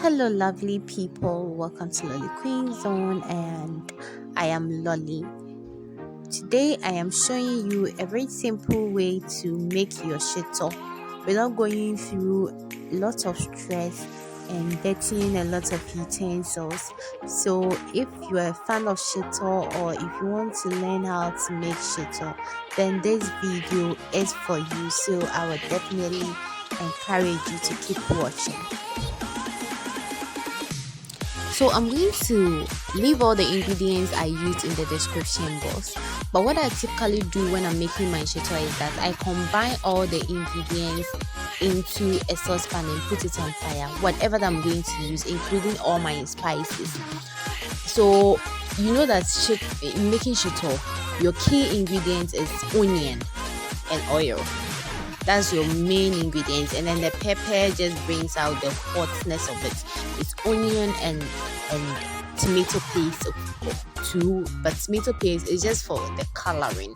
Hello, lovely people. Welcome to Lolly Queen Zone, and I am Lolly. Today, I am showing you a very simple way to make your shito without going through lots of stress and getting a lot of utensils. So, if you are a fan of shito or if you want to learn how to make shito, then this video is for you. So, I would definitely encourage you to keep watching. So I'm going to leave all the ingredients I used in the description box. But what I typically do when I'm making my shito is that I combine all the ingredients into a saucepan and put it on fire, whatever that I'm going to use, including all my spices. So you know that in making shito, your key ingredient is onion and oil. That's your main ingredients, and then the pepper just brings out the hotness of it. It's onion and tomato paste too, but tomato paste is just for the coloring,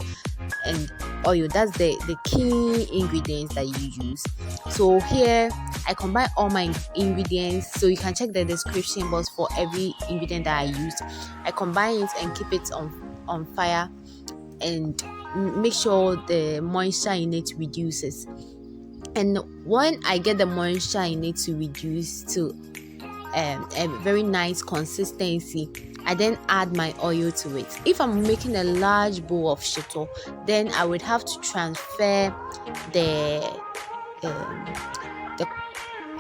and oil, that's the key ingredients that you use. So here I combine all my ingredients, so you can check the description box for every ingredient that I used. I combine it and keep it on fire and make sure the moisture in it reduces. And when I get the moisture in it to reduce to a very nice consistency, I then add my oil to it. If I'm making a large bowl of shito, then I would have to transfer the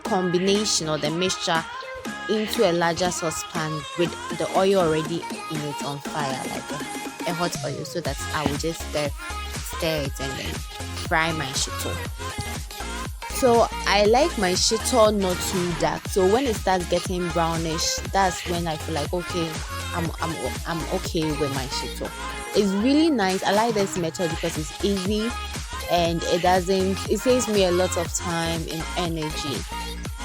combination or the mixture into a larger saucepan with the oil already in it on fire, like a hot oil, so that I will just stir it and then fry my shito. So I like my shito not too dark. So when it starts getting brownish, that's when I feel like okay, I'm okay with my shito. It's really nice. I like this method because it's easy and it saves me a lot of time and energy.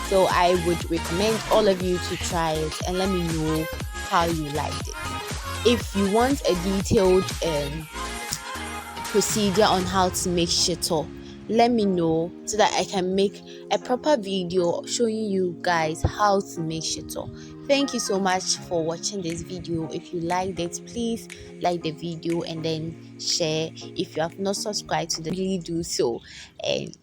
So I would recommend all of you to try it and let me know how you liked it. If you want a detailed procedure on how to make shito, let me know so that I can make a proper video showing you guys how to make shito. Thank you so much for watching this video. If you liked it, please like the video and then share. If you have not subscribed to the video, do so, and